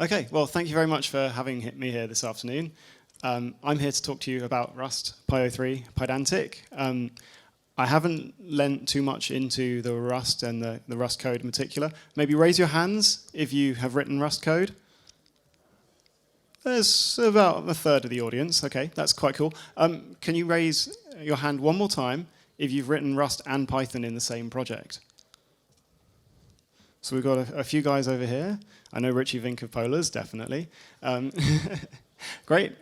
Okay, well, thank you very much for having me here this afternoon. I'm here to talk to you about Rust PyO3 Pydantic. I haven't lent too much into the Rust and the Rust code in particular. Maybe raise your hands if you have written Rust code. There's about a third of the audience. Okay, that's quite cool. Can you raise your hand one more time if you've written Rust and Python in the same project? So we've got a few guys over here. I know Richie Vink of Polars, definitely. Great.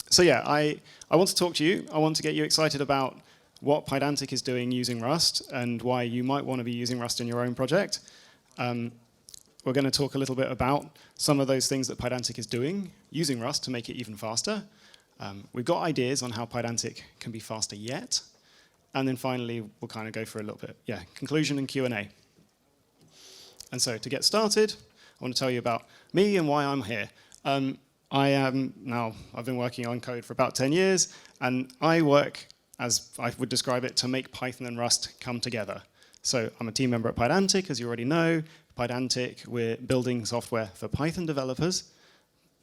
So yeah, I want to talk to you. I want to get you excited about what Pydantic is doing using Rust and why you might want to be using Rust in your own project. We're going to talk a little bit about some of those things that Pydantic is doing using Rust to make it even faster. We've got ideas on how Pydantic can be faster yet. And then finally, we'll kind of go for a little bit, conclusion and Q&A. And so to get started, I want to tell you about me and why I'm here. I've been working on code for about 10 years, and I work, as I would describe it, to make Python and Rust come together. So I'm a team member at Pydantic, as you already know. Pydantic, we're building software for Python developers,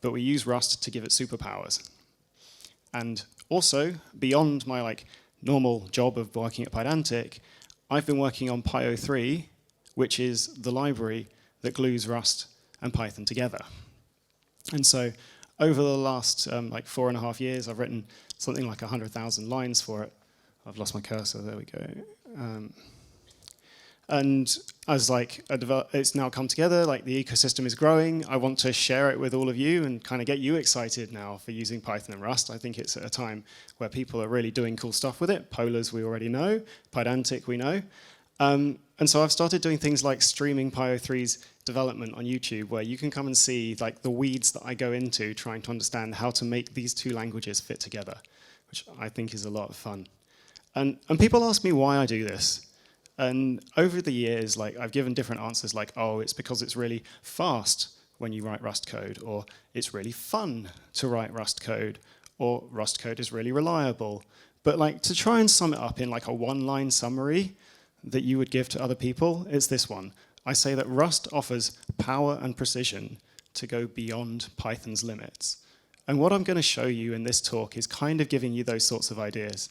but we use Rust to give it superpowers. And also, beyond my normal job of working at Pydantic, I've been working on PyO3, which is the library that glues Rust and Python together. And so over the last 4.5 years, I've written something like 100,000 lines for it. I've lost my cursor, there we go. And as it's now come together, the ecosystem is growing. I want to share it with all of you and kind of get you excited now for using Python and Rust. I think it's at a time where people are really doing cool stuff with it. Polars we already know, Pydantic we know. And so I've started doing things like streaming PyO3's development on YouTube, where you can come and see the weeds that I go into trying to understand how to make these two languages fit together, which I think is a lot of fun. And people ask me why I do this. And over the years, I've given different answers oh, it's because it's really fast when you write Rust code, or it's really fun to write Rust code, or Rust code is really reliable. But to try and sum it up in a one-line summary that you would give to other people, it's this one. I say that Rust offers power and precision to go beyond Python's limits. And what I'm going to show you in this talk is kind of giving you those sorts of ideas.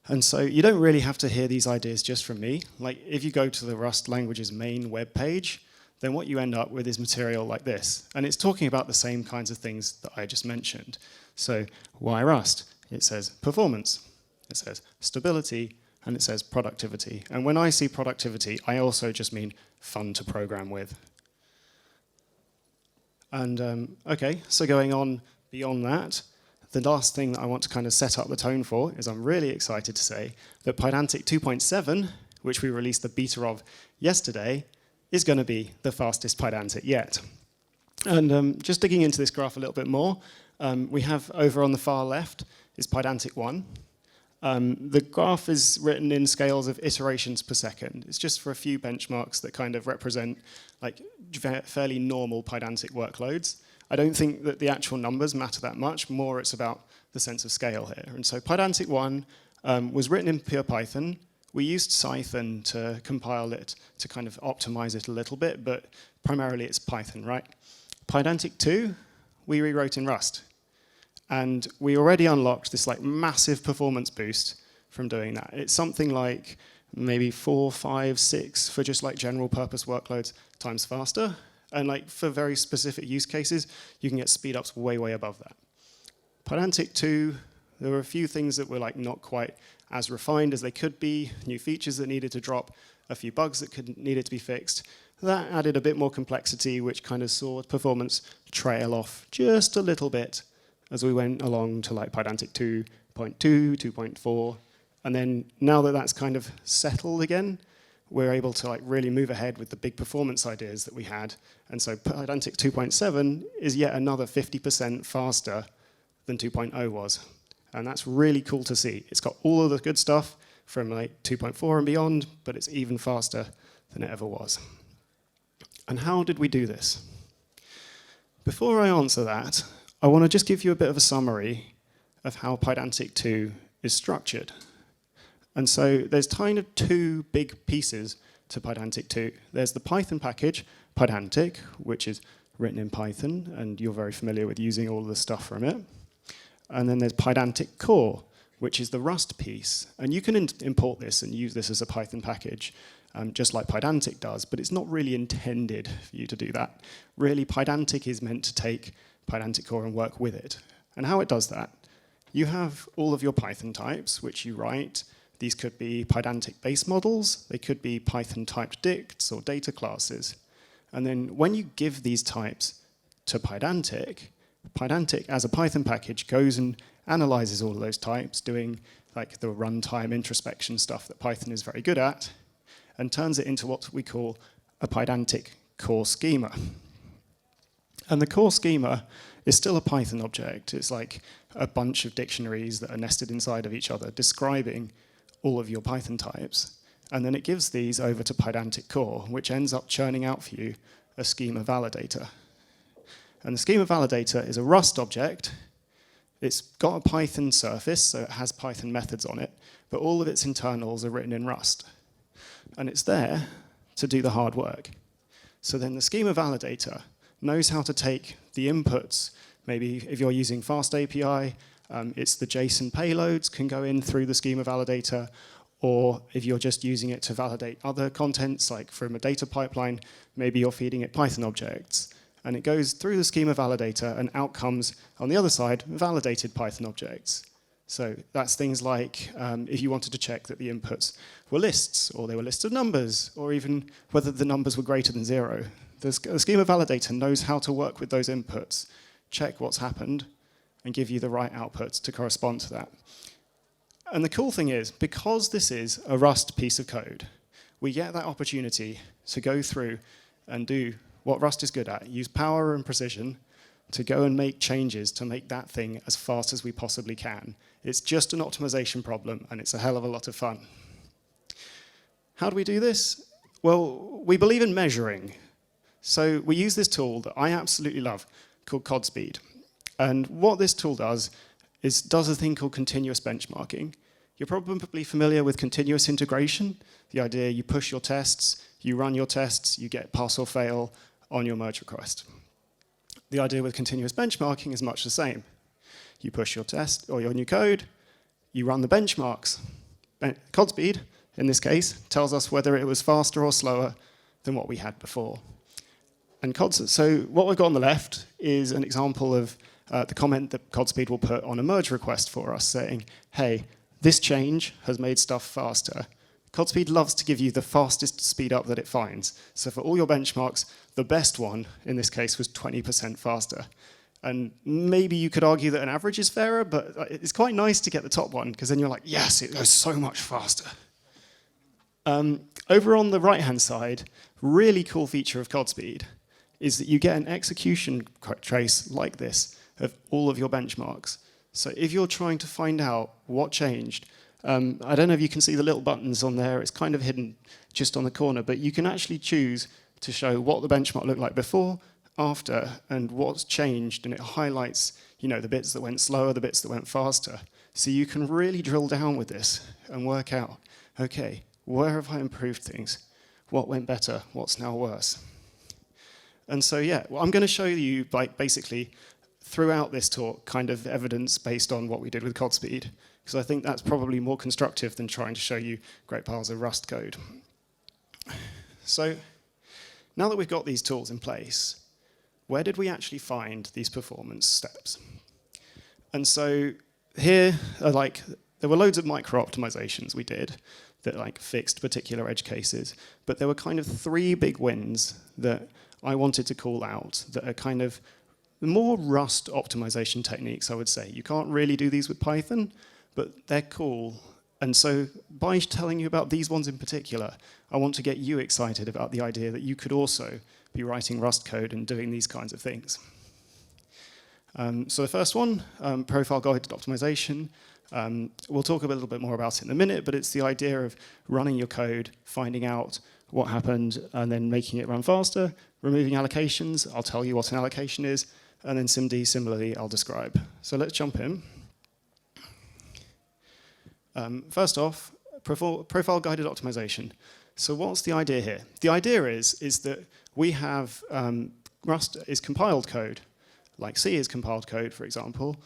And so you don't really have to hear these ideas just from me. If you go to the Rust language's main web page, then what you end up with is material like this. And it's talking about the same kinds of things that I just mentioned. So why Rust? It says performance. It says stability. And it says productivity. And when I see productivity, I also just mean fun to program with. And OK, so going on beyond that, the last thing that I want to kind of set up the tone for is I'm really excited to say that Pydantic 2.7, which we released the beta of yesterday, is going to be the fastest Pydantic yet. And just digging into this graph a little bit more, we have over on the far left is Pydantic 1. The graph is written in scales of iterations per second. It's just for a few benchmarks that kind of represent fairly normal Pydantic workloads. I don't think that the actual numbers matter that much. More, it's about the sense of scale here. And so Pydantic 1 was written in pure Python. We used Python to compile it to kind of optimize it a little bit, but primarily it's Python, right? Pydantic 2, we rewrote in Rust. And we already unlocked this massive performance boost from doing that. It's something like maybe 4, 5, 6 for just general purpose workloads times faster. And for very specific use cases, you can get speed ups way, way above that. Pydantic 2, there were a few things that were not quite as refined as they could be, new features that needed to drop, a few bugs that needed to be fixed. That added a bit more complexity, which kind of saw performance trail off just a little bit as we went along to Pydantic 2.2, 2.4. And then now that that's kind of settled again, we're able to really move ahead with the big performance ideas that we had. And so Pydantic 2.7 is yet another 50% faster than 2.0 was. And that's really cool to see. It's got all of the good stuff from 2.4 and beyond, but it's even faster than it ever was. And how did we do this? Before I answer that, I want to just give you a bit of a summary of how Pydantic 2 is structured. And so there's kind of two big pieces to Pydantic 2. There's the Python package, Pydantic, which is written in Python, and you're very familiar with using all of the stuff from it. And then there's Pydantic core, which is the Rust piece. And you can import this and use this as a Python package, just like Pydantic does, but it's not really intended for you to do that. Really, Pydantic is meant to take Pydantic core and work with it. And how it does that, you have all of your Python types, which you write. These could be Pydantic base models. They could be Python typed dicts or data classes. And then when you give these types to Pydantic, Pydantic as a Python package goes and analyzes all of those types, doing like the runtime introspection stuff that Python is very good at, and turns it into what we call a Pydantic core schema. And the core schema is still a Python object. It's like a bunch of dictionaries that are nested inside of each other, describing all of your Python types. And then it gives these over to Pydantic core, which ends up churning out for you a schema validator. And the schema validator is a Rust object. It's got a Python surface, so it has Python methods on it, but all of its internals are written in Rust. And it's there to do the hard work. So then the schema validator knows how to take the inputs. Maybe if you're using Fast API, it's the JSON payloads can go in through the schema validator, or if you're just using it to validate other contents, like from a data pipeline, maybe you're feeding it Python objects. And it goes through the schema validator and out comes, on the other side, validated Python objects. So that's things like if you wanted to check that the inputs were lists, or they were lists of numbers, or even whether the numbers were greater than 0. The schema validator knows how to work with those inputs, check what's happened, and give you the right outputs to correspond to that. And the cool thing is, because this is a Rust piece of code, we get that opportunity to go through and do what Rust is good at, use power and precision to go and make changes to make that thing as fast as we possibly can. It's just an optimization problem, and it's a hell of a lot of fun. How do we do this? Well, we believe in measuring. So we use this tool that I absolutely love called CodSpeed. And what this tool does is does a thing called continuous benchmarking. You're probably familiar with continuous integration, the idea you push your tests, you run your tests, you get pass or fail on your merge request. The idea with continuous benchmarking is much the same. You push your test or your new code, you run the benchmarks. CodSpeed, in this case, tells us whether it was faster or slower than what we had before. And so what we've got on the left is an example of the comment that CodSpeed will put on a merge request for us, saying, hey, this change has made stuff faster. CodSpeed loves to give you the fastest speed up that it finds. So for all your benchmarks, the best one, in this case, was 20% faster. And maybe you could argue that an average is fairer, but it's quite nice to get the top one, because then you're like, yes, it goes so much faster. Over on the right-hand side, really cool feature of CodSpeed is that you get an execution trace like this of all of your benchmarks. So if you're trying to find out what changed, I don't know if you can see the little buttons on there. It's kind of hidden just on the corner, but you can actually choose to show what the benchmark looked like before, after, and what's changed, and it highlights, the bits that went slower, the bits that went faster. So you can really drill down with this and work out, okay, where have I improved things? What went better? What's now worse? And so, I'm going to show you, basically, throughout this talk, kind of evidence based on what we did with CodSpeed, because I think that's probably more constructive than trying to show you great piles of Rust code. So now that we've got these tools in place, where did we actually find these performance steps? And so here are there were loads of micro optimizations we did that fixed particular edge cases, but there were kind of 3 big wins that I wanted to call out that are kind of more Rust optimization techniques, I would say. You can't really do these with Python, but they're cool. And so by telling you about these ones in particular, I want to get you excited about the idea that you could also be writing Rust code and doing these kinds of things. So the first one, profile guided optimization. We'll talk a little bit more about it in a minute, but it's the idea of running your code, finding out what happened, and then making it run faster, removing allocations. I'll tell you what an allocation is, and then SIMD, similarly, I'll describe. So let's jump in. First off, profile guided optimization. So what's the idea here? The idea is that we have Rust is compiled code, like C is compiled code, for example,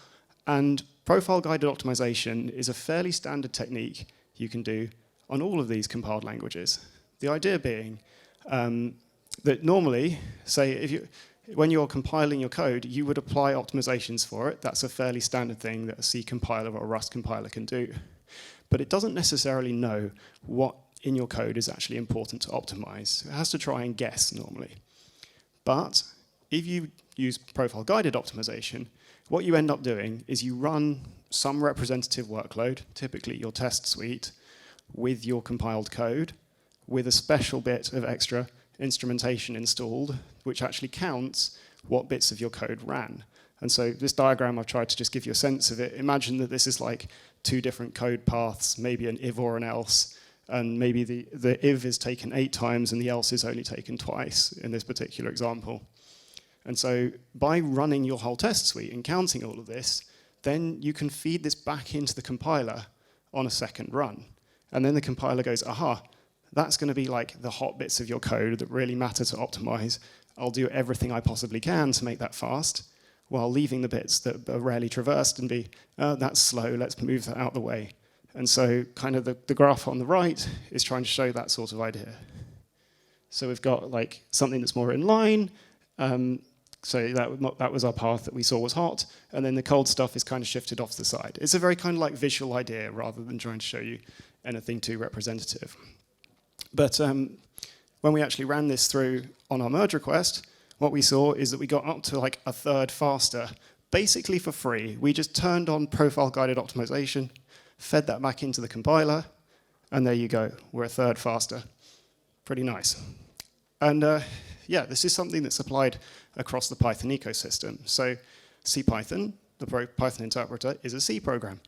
and profile-guided optimization is a fairly standard technique you can do on all of these compiled languages. The idea being that normally, say, when you're compiling your code, you would apply optimizations for it. That's a fairly standard thing that a C compiler or a Rust compiler can do. But it doesn't necessarily know what in your code is actually important to optimize. It has to try and guess normally. But if you use profile-guided optimization, what you end up doing is you run some representative workload, typically your test suite, with your compiled code, with a special bit of extra instrumentation installed, which actually counts what bits of your code ran. And so this diagram, I've tried to just give you a sense of it. Imagine that this is like two different code paths, maybe an if or an else, and maybe the if is taken 8 times and the else is only taken twice in this particular example. And so by running your whole test suite and counting all of this, then you can feed this back into the compiler on a second run. And then the compiler goes, aha, that's going to be like the hot bits of your code that really matter to optimize. I'll do everything I possibly can to make that fast, while leaving the bits that are rarely traversed and be, that's slow, let's move that out of the way. And so kind of the graph on the right is trying to show that sort of idea. So we've got like something that's more in line. So that was our path that we saw was hot. And then the cold stuff is kind of shifted off to the side. It's a very kind of like visual idea rather than trying to show you anything too representative. But when we actually ran this through on our merge request, what we saw is that we got up to like a third faster, basically for free. We just turned on profile-guided optimization, fed that back into the compiler, and there you go. We're a third faster. Pretty nice. And yeah, this is something that's applied across the Python ecosystem. So CPython, the Python interpreter, is a C program.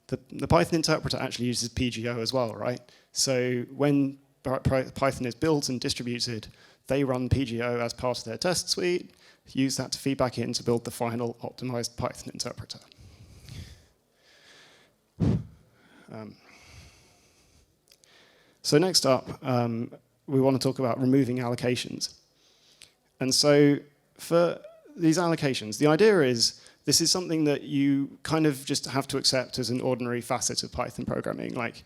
The Python interpreter actually uses PGO as well, right? So when Python is built and distributed, they run PGO as part of their test suite, use that to feed back in to build the final optimized Python interpreter. So next up, we want to talk about removing allocations. And so for these allocations, the idea is this is something that you kind of just have to accept as an ordinary facet of Python programming. Like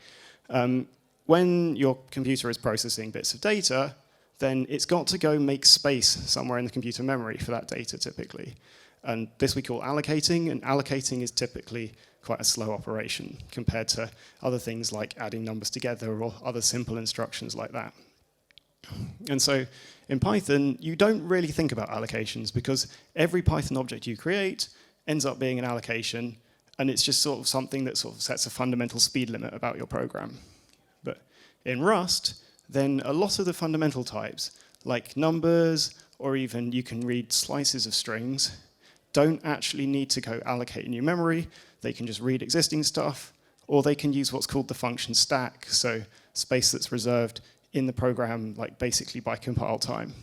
when your computer is processing bits of data, then it's got to go make space somewhere in the computer memory for that data typically. And this we call allocating, and allocating is typically quite a slow operation compared to other things like adding numbers together or other simple instructions like that. And so in Python, you don't really think about allocations because every Python object you create ends up being an allocation, and it's just sort of something that sort of sets a fundamental speed limit about your program. But in Rust, then a lot of the fundamental types, like numbers, or even you can read slices of strings, don't actually need to go allocate new memory. They can just read existing stuff, or they can use what's called the function stack, so space that's reserved in the program, like basically by compile time.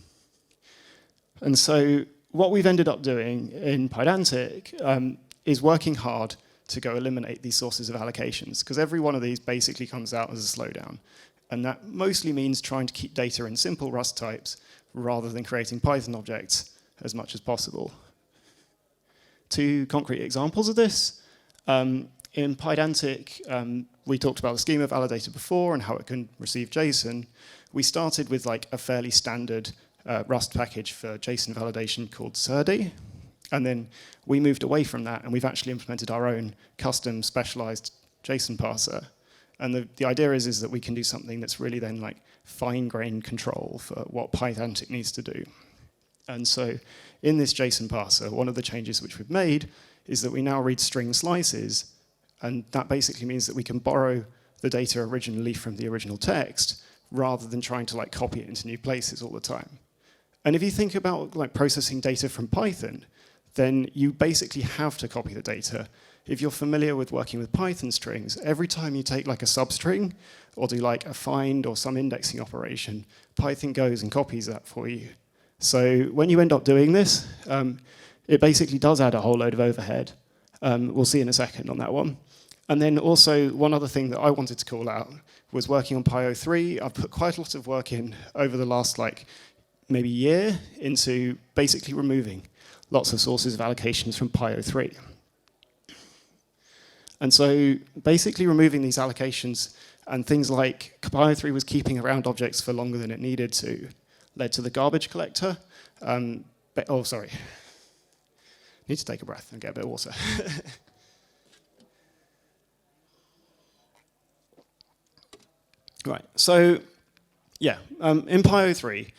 And so what we've ended up doing in Pydantic is working hard to go eliminate these sources of allocations, because every one of these basically comes out as a slowdown. And that mostly means trying to keep data in simple Rust types rather than creating Python objects as much as possible. Two concrete examples of this. In Pydantic, we talked about the schema validator before and how it can receive JSON. We started with like a fairly standard Rust package for JSON validation called Serde. And then we moved away from that, and we've actually implemented our own custom specialized JSON parser. And the idea is that we can do something that's really then like fine-grained control for what Pydantic needs to do. And so in this JSON parser, one of the changes which we've made is that we now read string slices, and that basically means that we can borrow the data originally from the original text rather than trying to like copy it into new places all the time. And if you think about like processing data from Python, then you basically have to copy the data. If you're familiar with working with Python strings, every time you take like a substring or do like a find or some indexing operation, Python goes and copies that for you. So when you end up doing this, it basically does add a whole load of overhead. We'll see in a second on that one. And then also one other thing that I wanted to call out was working on PyO3. I've put quite a lot of work in over the last like maybe a year into basically removing lots of sources of allocations from PyO3. And so basically removing these allocations and things like PyO3 was keeping around objects for longer than it needed to led to the garbage collector. Oh, sorry. Need to take a breath and get a bit of water. Right, so yeah, in PyO3,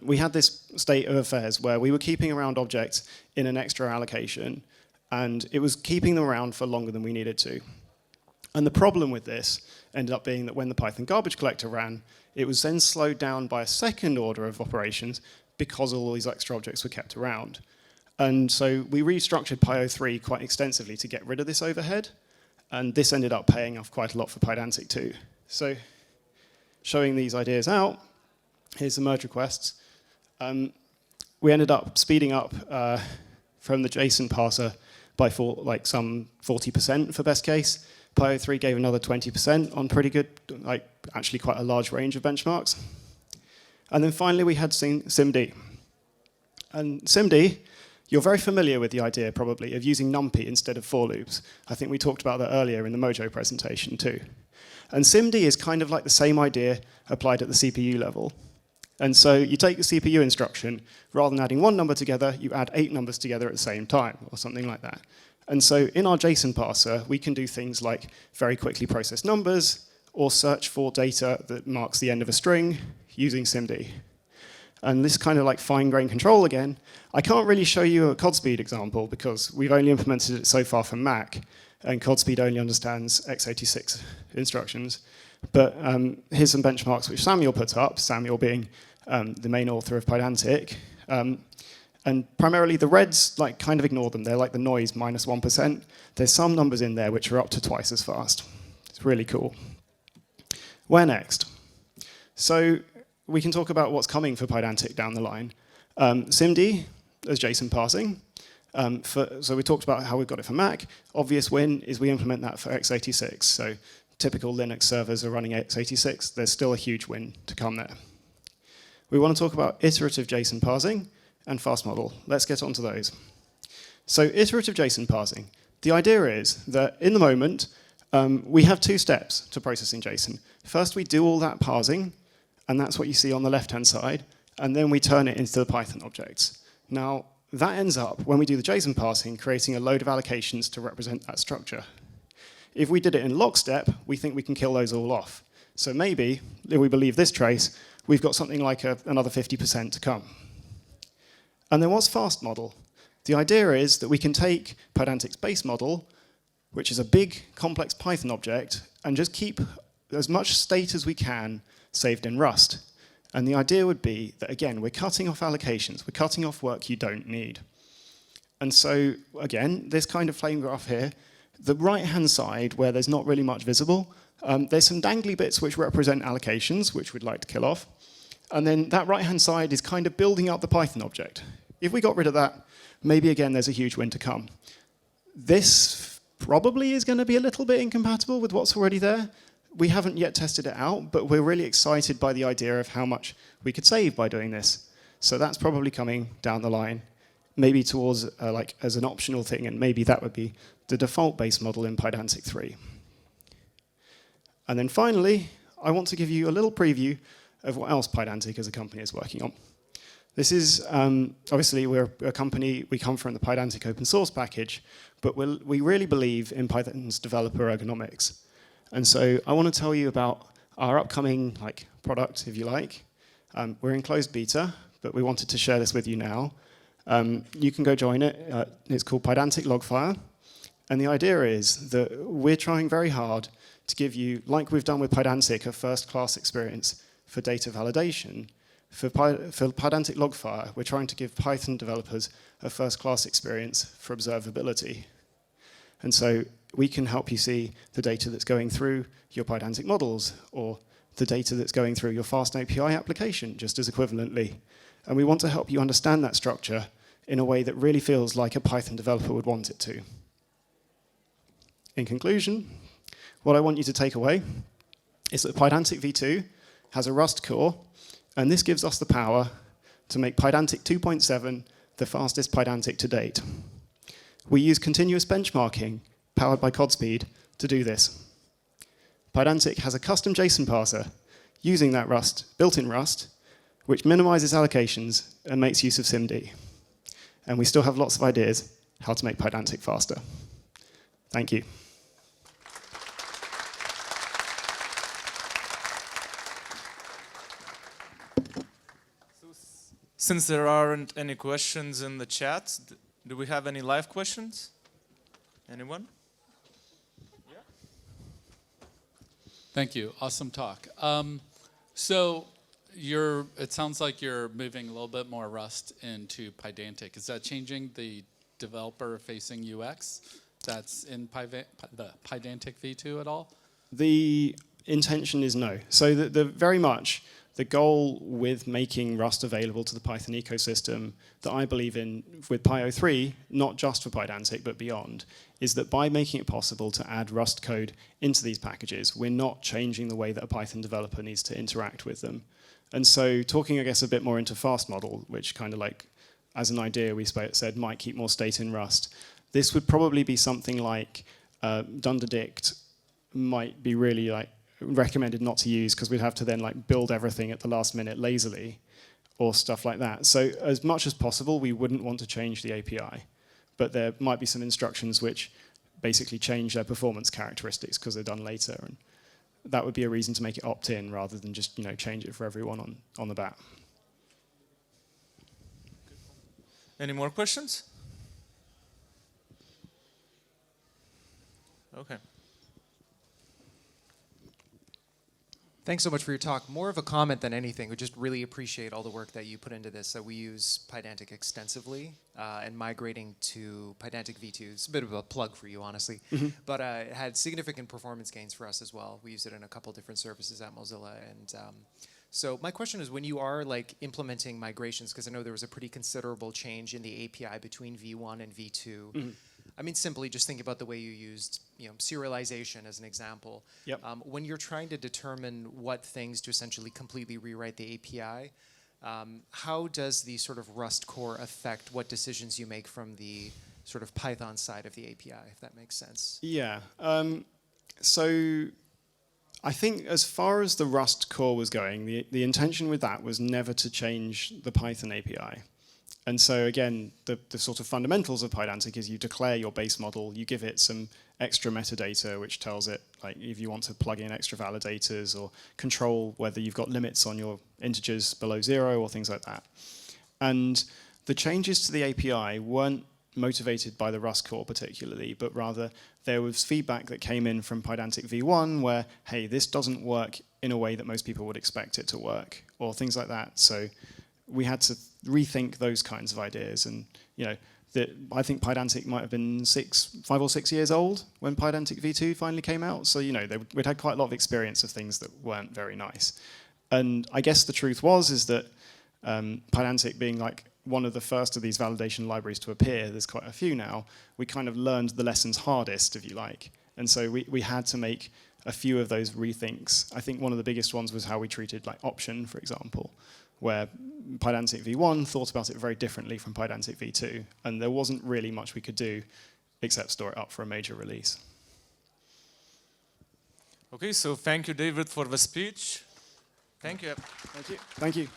we had this state of affairs where we were keeping around objects in an extra allocation, and it was keeping them around for longer than we needed to. And the problem with this ended up being that when the Python garbage collector ran, it was then slowed down by a second order of operations because all these extra objects were kept around. And so we restructured PyO3 quite extensively to get rid of this overhead, and this ended up paying off quite a lot for Pydantic too. So showing these ideas out, here's the merge requests. We ended up speeding up from the JSON parser by some 40% for best case. PyO3 gave another 20% on pretty good, actually quite a large range of benchmarks. And then finally we had SIMD. And SIMD, you're very familiar with the idea probably of using NumPy instead of for loops. I think we talked about that earlier in the Mojo presentation too. And SIMD is kind of like the same idea applied at the CPU level. And so you take the CPU instruction, rather than adding one number together, you add 8 numbers together at the same time, or something like that. And so in our JSON parser, we can do things like very quickly process numbers, or search for data that marks the end of a string using SIMD. And this kind of like fine-grained control again. I can't really show you a CodSpeed example because we've only implemented it so far for Mac, and CodSpeed only understands x86 instructions. But here's some benchmarks which Samuel put up, Samuel being the main author of Pydantic. And primarily the reds kind of ignore them. They're like the noise, -1%. There's some numbers in there which are up to twice as fast. It's really cool. Where next? So we can talk about what's coming for Pydantic down the line. SIMD as JSON parsing. So we talked about how we've got it for Mac. Obvious win is we implement that for x86. So typical Linux servers are running x86. There's still a huge win to come there. We want to talk about iterative JSON parsing and fast model. Let's get onto those. So iterative JSON parsing. The idea is that in the moment, we have 2 steps to processing JSON. First, we do all that parsing, and that's what you see on the left-hand side, and then we turn it into the Python objects. Now, that ends up, when we do the JSON parsing, creating a load of allocations to represent that structure. If we did it in lockstep, we think we can kill those all off. So maybe, if we believe this trace, we've got something like another 50% to come. And then what's fast model? The idea is that we can take Pydantic's base model, which is a big, complex Python object, and just keep as much state as we can saved in Rust. And the idea would be that, again, we're cutting off allocations. We're cutting off work you don't need. And so, again, this kind of flame graph here, the right-hand side, where there's not really much visible, there's some dangly bits which represent allocations, which we'd like to kill off. And then that right-hand side is kind of building up the Python object. If we got rid of that, maybe, again, there's a huge win to come. This probably is going to be a little bit incompatible with what's already there. We haven't yet tested it out, but we're really excited by the idea of how much we could save by doing this. So that's probably coming down the line, maybe towards as an optional thing, and maybe that would be the default base model in Pydantic 3. And then finally, I want to give you a little preview of what else Pydantic as a company is working on. This is, obviously, we're a company, we come from the Pydantic open source package, but we really believe in Python's developer ergonomics. And so I want to tell you about our upcoming product, if you like. We're in closed beta, but we wanted to share this with you now. You can go join it. It's called Pydantic Logfire. And the idea is that we're trying very hard to give you, like we've done with Pydantic, a first-class experience for data validation. For Pydantic Logfire, we're trying to give Python developers a first-class experience for observability. And so we can help you see the data that's going through your Pydantic models, or the data that's going through your Fast API application, just as equivalently. And we want to help you understand that structure in a way that really feels like a Python developer would want it to. In conclusion, what I want you to take away is that Pydantic v2 has a Rust core, and this gives us the power to make Pydantic 2.7 the fastest Pydantic to date. We use continuous benchmarking, powered by Codspeed, to do this. Pydantic has a custom JSON parser using that Rust, built-in Rust, which minimizes allocations and makes use of SIMD. And we still have lots of ideas how to make Pydantic faster. Thank you. Since there aren't any questions in the chat, do we have any live questions? Anyone? Yeah. Thank you. Awesome talk. So it sounds like you're moving a little bit more Rust into Pydantic. Is that changing the developer-facing UX that's in the Pydantic v2 at all? The intention is no. So very much the goal with making Rust available to the Python ecosystem that I believe in with PyO3, not just for Pydantic but beyond, is that by making it possible to add Rust code into these packages, we're not changing the way that a Python developer needs to interact with them. And so talking, I guess, a bit more into fast model, which kind of like, as an idea we said might keep more state in Rust, this would probably be something like Dunderdict might be really like recommended not to use because we'd have to then like build everything at the last minute lazily or stuff like that. So as much as possible, we wouldn't want to change the API. But there might be some instructions which basically change their performance characteristics because they're done later. And that would be a reason to make it opt-in rather than just change it for everyone on the bat. Any more questions? Okay. Thanks so much for your talk. More of a comment than anything. We just really appreciate all the work that you put into this. So we use Pydantic extensively, and migrating to Pydantic v2 is a bit of a plug for you, honestly. But it had significant performance gains for us as well. We used it in a couple different services at Mozilla. And so my question is, when you are like implementing migrations, because I know there was a pretty considerable change in the API between v1 and v2. I mean, simply just think about the way you used, serialization as an example. Yep. When you're trying to determine what things to essentially completely rewrite the API, how does the sort of Rust core affect what decisions you make from the sort of Python side of the API, if that makes sense? Yeah. So I think as far as the Rust core was going, the intention with that was never to change the Python API. And so again, the sort of fundamentals of Pydantic is you declare your base model, you give it some extra metadata which tells it like if you want to plug in extra validators or control whether you've got limits on your integers below 0 or things like that. And the changes to the API weren't motivated by the Rust core particularly, but rather there was feedback that came in from Pydantic v1 where, hey, this doesn't work in a way that most people would expect it to work, or things like that. So we had to rethink those kinds of ideas. And I think Pydantic might have been 5 or 6 years old when Pydantic v2 finally came out. So we'd had quite a lot of experience of things that weren't very nice. And I guess the truth is that Pydantic being like one of the first of these validation libraries to appear, there's quite a few now, we kind of learned the lessons hardest, if you like. And so we had to make a few of those rethinks. I think one of the biggest ones was how we treated like option, for example, where Pydantic v1 thought about it very differently from Pydantic v2, and there wasn't really much we could do except store it up for a major release. Okay, so thank you, David, for the speech. Thank you. Thank you. Thank you.